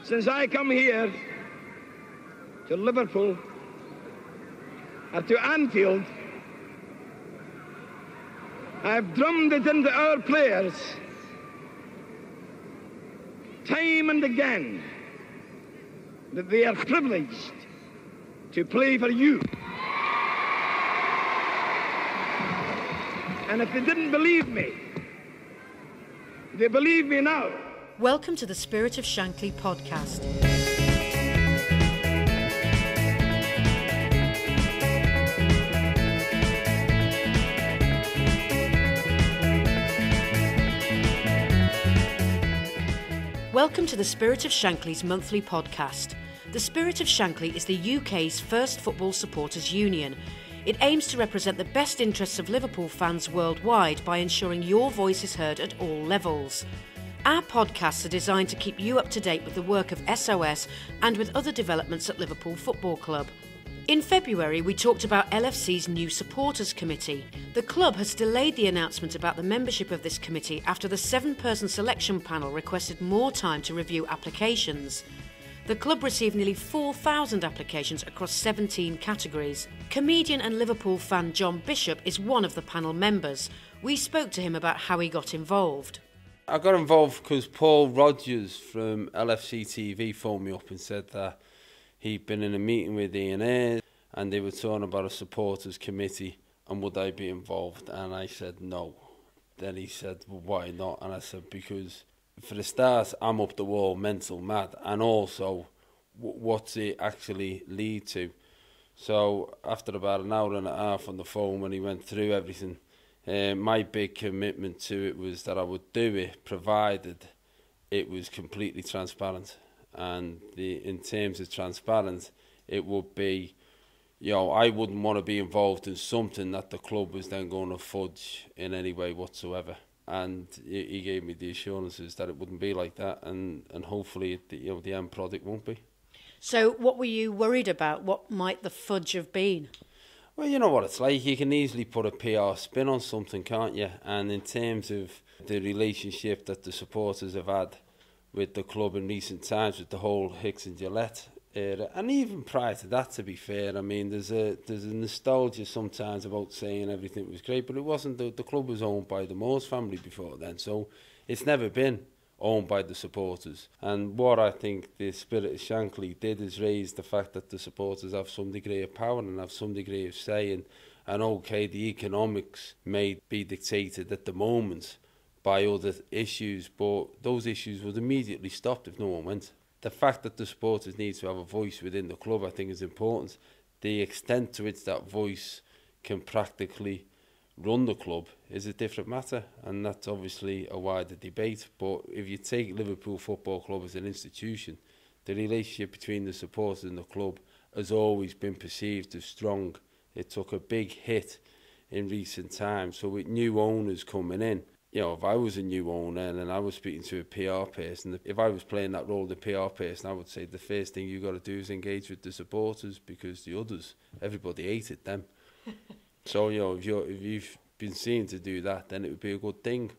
since I come here to Liverpool or to Anfield, I've drummed it into our players time and again that they are privileged to play for you. And if they didn't believe me, they believe me now. Welcome to the Spirit of Shankly podcast. Welcome to the Spirit of Shankly's monthly podcast. The Spirit of Shankly is the UK's first football supporters union. It aims to represent the best interests of Liverpool fans worldwide by ensuring your voice is heard at all levels. Our podcasts are designed to keep you up to date with the work of SOS and with other developments at Liverpool Football Club. In February, we talked about LFC's new supporters committee. The club has delayed the announcement about the membership of this committee after the 7-person selection panel requested more time to review applications. The club received nearly 4,000 applications across 17 categories. Comedian and Liverpool fan John Bishop is one of the panel members. We spoke to him about how he got involved. I got involved because Paul Rogers from LFC TV phoned me up and said that he'd been in a meeting with Ian Ayres and they were talking about a supporters committee and would I be involved, and I said no. Then he said, well, why not? And I said, because for the start I'm up the wall mental mad, and also what's it actually lead to? So after about an hour and a half on the phone when he went through everything, my big commitment to it was that I would do it provided it was completely transparent. And in terms of transparent, it would be, I wouldn't want to be involved in something that the club was then going to fudge in any way whatsoever. And he gave me the assurances that it wouldn't be like that, and hopefully the end product won't be. So what were you worried about? What might the fudge have been? Well, you know what it's like. You can easily put a PR spin on something, can't you? And in terms of the relationship that the supporters have had with the club in recent times, with the whole Hicks and Gillette era, and even prior to that, to be fair, I mean, there's a nostalgia sometimes about saying everything was great, but it wasn't. The club was owned by the Moores family before then, so it's never been owned by the supporters. And what I think the Spirit of Shankly did is raise the fact that the supporters have some degree of power and have some degree of say, and okay, the economics may be dictated at the moment by other issues, but those issues would immediately stop if no one went. The fact that the supporters need to have a voice within the club, I think, is important. The extent to which that voice can practically run the club is a different matter, and that's obviously a wider debate. But if you take Liverpool Football Club as an institution, the relationship between the supporters and the club has always been perceived as strong. It took a big hit in recent times, so with new owners coming in, if I was a new owner and I was speaking to a PR person, if I was playing that role of the PR person, I would say the first thing you got to do is engage with the supporters, because the others, everybody hated them. So, if you've been seen to do that, then it would be a good thing.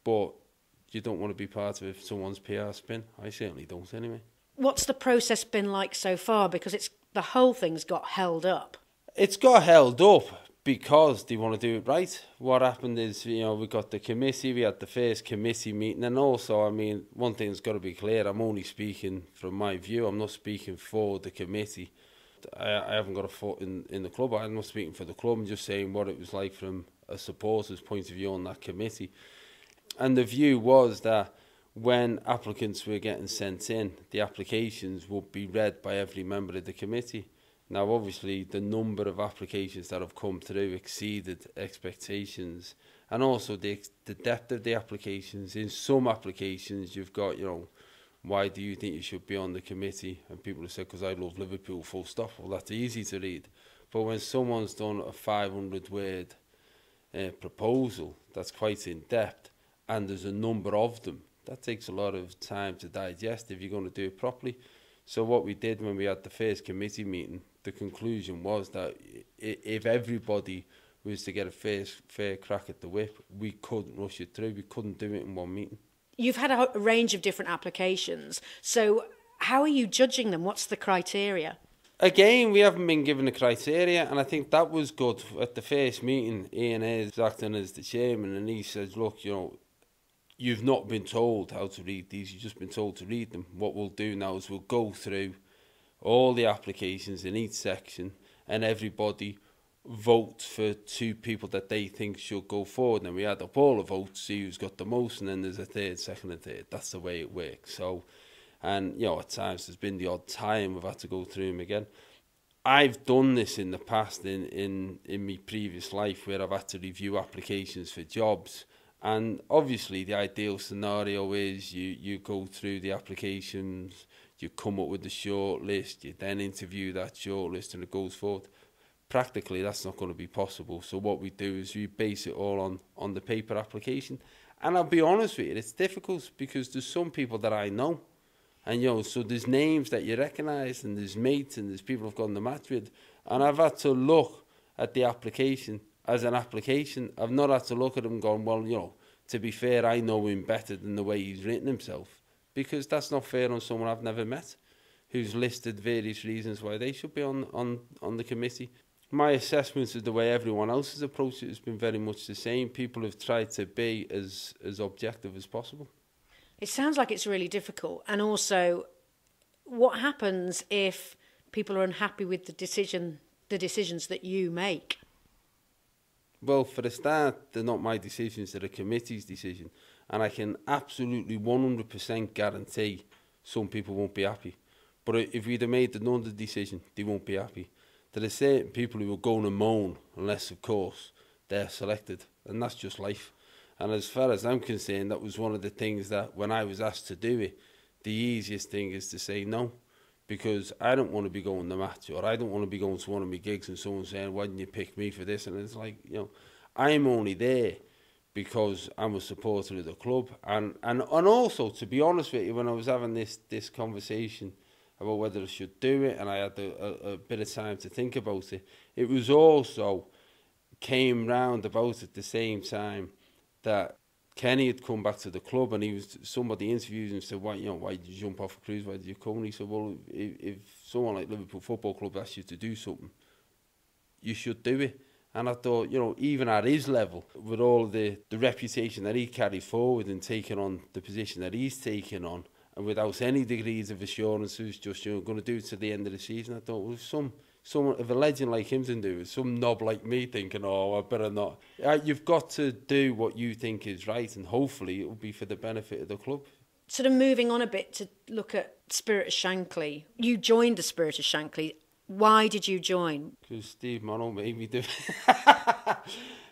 But you don't want to be part of someone's PR spin. I certainly don't, anyway. What's the process been like so far? Because the whole thing's got held up. It's got held up because they want to do it right. What happened is, we got the committee, we had the first committee meeting, and also, I mean, one thing's got to be clear, I'm only speaking from my view, I'm not speaking for the committee. I haven't got a foot in the club, I'm not speaking for the club, I'm just saying what it was like from a supporter's point of view on that committee. And the view was that when applicants were getting sent in, the applications would be read by every member of the committee. Now, obviously, the number of applications that have come through exceeded expectations, and also the depth of the applications. In some applications, you've got, why do you think you should be on the committee? And people have said, because I love Liverpool, full stop. Well, that's easy to read. But when someone's done a 500-word proposal that's quite in-depth, and there's a number of them, that takes a lot of time to digest if you're going to do it properly. So what we did when we had the first committee meeting, the conclusion was that if everybody was to get a fair crack at the whip, we couldn't rush it through. We couldn't do it in one meeting. You've had a range of different applications. So How are you judging them? What's the criteria? Again, we haven't been given the criteria, and I think that was good. At the first meeting, Ian is acting as the chairman, and he says, look, you've not been told how to read these, you've just been told to read them. What we'll do now is we'll go through all the applications in each section, and everybody vote for 2 people that they think should go forward. And we add up all the votes, see who's got the most, and then there's a third, second and third. That's the way it works. So, and at times there's been the odd time we've had to go through them again. I've done this in the past in my previous life, where I've had to review applications for jobs. And obviously the ideal scenario is you go through the applications, you come up with the short list, you then interview that short list, and it goes forward. Practically, that's not going to be possible. So what we do is we base it all on the paper application. And I'll be honest with you, it's difficult because there's some people that I know. And, so there's names that you recognise, and there's mates, and there's people I've gone to match with. And I've had to look at the application as an application. I've not had to look at him and gone, well, to be fair, I know him better than the way he's written himself. Because that's not fair on someone I've never met, who's listed various reasons why they should be on the committee. My assessment of the way everyone else has approached it has been very much the same. People have tried to be as objective as possible. It sounds like it's really difficult. And also, what happens if people are unhappy with the decisions that you make? Well, for a start, they're not my decisions, they're the committee's decision. And I can absolutely 100% guarantee some people won't be happy. But if we'd have made another decision, they won't be happy. There are certain people who are going to moan unless, of course, they're selected. And that's just life. And as far as I'm concerned, that was one of the things that when I was asked to do it, the easiest thing is to say no. Because I don't want to be going to match, or I don't want to be going to one of my gigs and someone saying, why didn't you pick me for this? And it's like, I'm only there because I'm a supporter of the club. And also, to be honest with you, when I was having this conversation about whether I should do it, and I had a bit of time to think about it, it was also came round about at the same time that Kenny had come back to the club, and somebody interviewed him and said, why did you jump off a cruise, why did you come? And he said, well, if someone like Liverpool Football Club asks you to do something, you should do it. And I thought, even at his level, with all the reputation that he carried forward and taking on the position that he's taken on, and without any degrees of assurance who's just going to do it to the end of the season, I thought, well, if a legend like him can do it, some knob like me thinking, I better not. You've got to do what you think is right, and hopefully it will be for the benefit of the club. Sort of moving on a bit to look at Spirit of Shankly. You joined the Spirit of Shankly. Why did you join? Because Steve Morrow made me do it.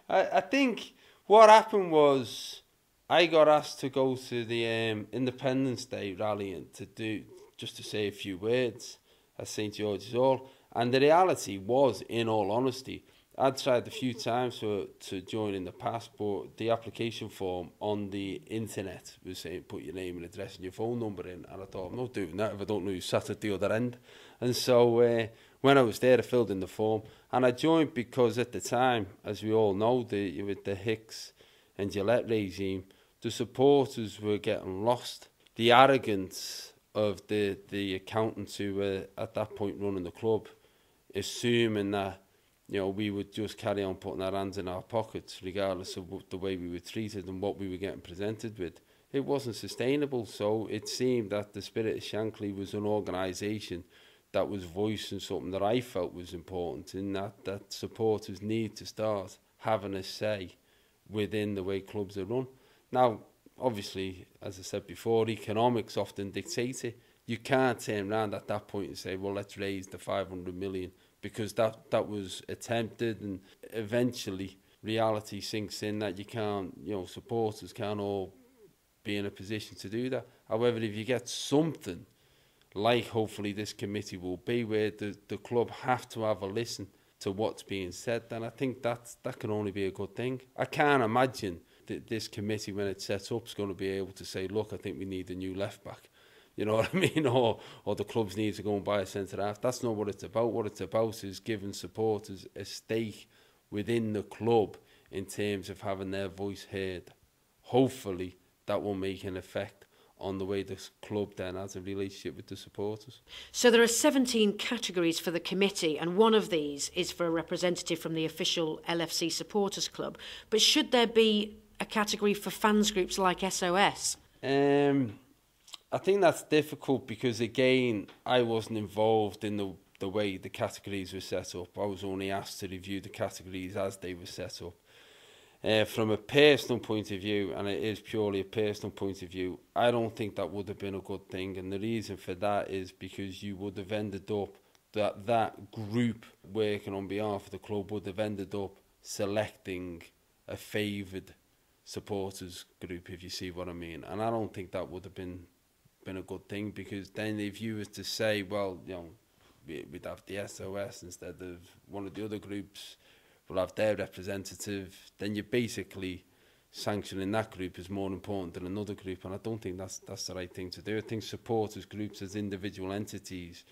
I think what happened was I got asked to go to the Independence Day rally and to say a few words at St George's Hall. And the reality was, in all honesty, I'd tried a few times to join in the past, but the application form on the internet was saying put your name and address and your phone number in, and I thought, I'm not doing that if I don't know who sat at the other end. And so when I was there, I filled in the form, and I joined because at the time, as we all know, with the Hicks and Gillette regime, the supporters were getting lost. The arrogance of the accountants who were at that point running the club, assuming that we would just carry on putting our hands in our pockets regardless of the way we were treated and what we were getting presented with. It wasn't sustainable. So it seemed that the Spirit of Shankly was an organisation that was voicing something that I felt was important, in that supporters need to start having a say within the way clubs are run. Now, obviously, as I said before, economics often dictate it. You can't turn around at that point and say, well, let's raise the 500 million, because that was attempted, and eventually reality sinks in that you can't, supporters can't all be in a position to do that. However, if you get something like hopefully this committee will be, where the club have to have a listen to what's being said, then I think that can only be a good thing. I can't imagine that this committee, when it's set up, is going to be able to say, look, I think we need a new left back. You know what I mean? Or the clubs need to go and buy a centre-half. That's not what it's about. What it's about is giving supporters a stake within the club in terms of having their voice heard. Hopefully, that will make an effect on the way the club then has a relationship with the supporters. So there are 17 categories for the committee, and one of these is for a representative from the official LFC supporters club. But should there be a category for fans groups like SOS? I think that's difficult because, again, I wasn't involved in the way the categories were set up. I was only asked to review the categories as they were set up. From a personal point of view, and it is purely a personal point of view, I don't think that would have been a good thing. And the reason for that is because you would have ended up, that group working on behalf of the club would have ended up selecting a favoured supporters group, if you see what I mean. And I don't think that would have been a good thing, because then if you was to say, well, you know, we'd have the SOS instead of one of the other groups, we'll have their representative, then you're basically sanctioning that group as more important than another group, and I don't think that's the right thing to do. I think supporters groups as individual entities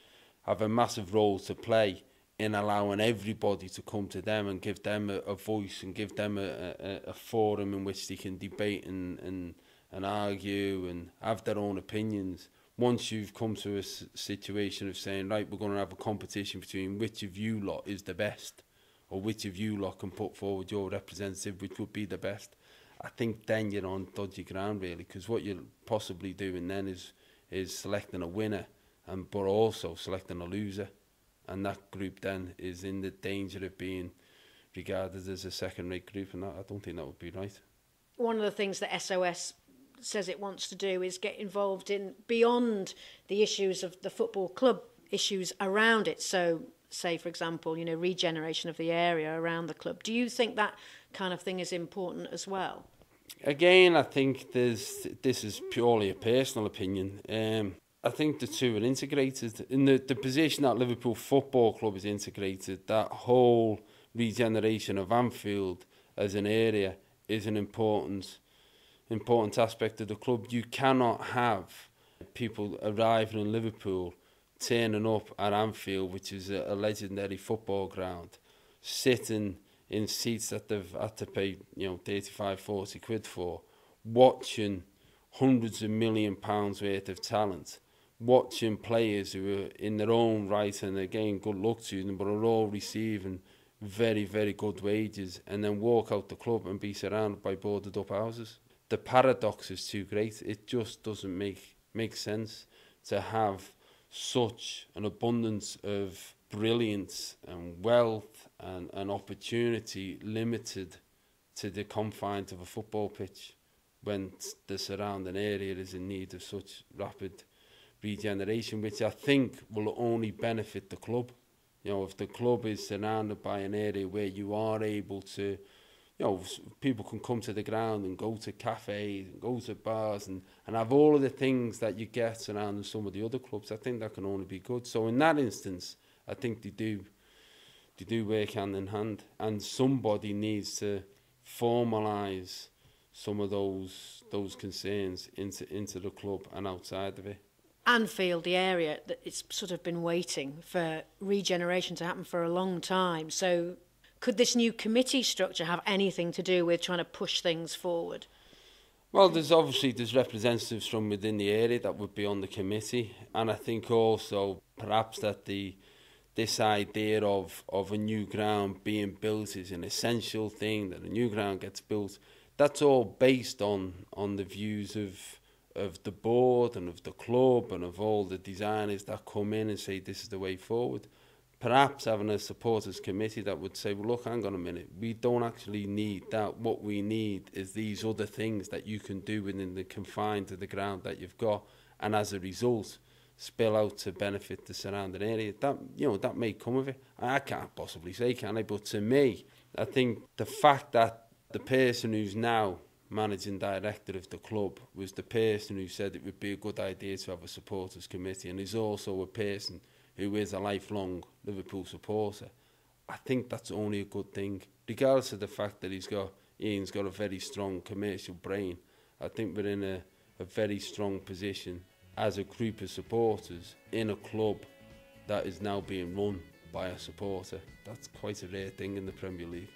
have a massive role to play in allowing everybody to come to them and give them a voice and give them a forum in which they can debate and argue and have their own opinions. Once you've come to a situation of saying, right, we're going to have a competition between which of you lot is the best, or which of you lot can put forward your representative, which would be the best, I think then you're on dodgy ground, really, because what you're possibly doing then is selecting a winner, but also selecting a loser. And that group then is in the danger of being regarded as a second-rate group, and I don't think that would be right. One of the things that SOS says it wants to do is get involved in, beyond the issues of the football club, issues around it. So, say, for example, you know, regeneration of the area around the club. Do you think that kind of thing is important as well? Again, I think this is purely a personal opinion. I think the two are integrated. In the position that Liverpool Football Club is integrated, that whole regeneration of Anfield as an area is an important aspect of the club. You cannot have people arriving in Liverpool, turning up at Anfield, which is a legendary football ground, sitting in seats that they've had to pay, you know, 35, 40 quid for, watching hundreds of £1 million worth of talent, watching players who are in their own right, and again, good luck to them, but are all receiving very, very good wages, and then walk out the club and be surrounded by boarded up houses. The paradox is too great. It just doesn't make sense to have such an abundance of brilliance and wealth and opportunity limited to the confines of a football pitch, when the surrounding area is in need of such rapid regeneration, which I think will only benefit the club. You know, if the club is surrounded by an area where you are able to, you know, people can come to the ground and go to cafes and go to bars and have all of the things that you get surrounding some of the other clubs, I think that can only be good. So in that instance, I think they do work hand in hand, and somebody needs to formalise some of those concerns into the club and outside of it. Anfield, the area, that it's sort of been waiting for regeneration to happen for a long time. So could this new committee structure have anything to do with trying to push things forward? Well, there's representatives from within the area that would be on the committee, and I think also perhaps that this idea of a new ground being built is an essential thing, that a new ground gets built. That's all based on the views of the board and of the club and of all the designers that come in and say this is the way forward. Perhaps having a supporters committee that would say, well, look, hang on a minute, we don't actually need that. What we need is these other things that you can do within the confines of the ground that you've got, and as a result, spill out to benefit the surrounding area. That, you know, that may come of it. I can't possibly say, can I? But to me, I think the fact that the person who's now managing director of the club was the person who said it would be a good idea to have a supporters committee, and is also a person who is a lifelong Liverpool supporter, I think that's only a good thing, regardless of the fact that Ian's got a very strong commercial brain. I think we're in a very strong position as a group of supporters in a club that is now being run by a supporter. That's quite a rare thing in the Premier League.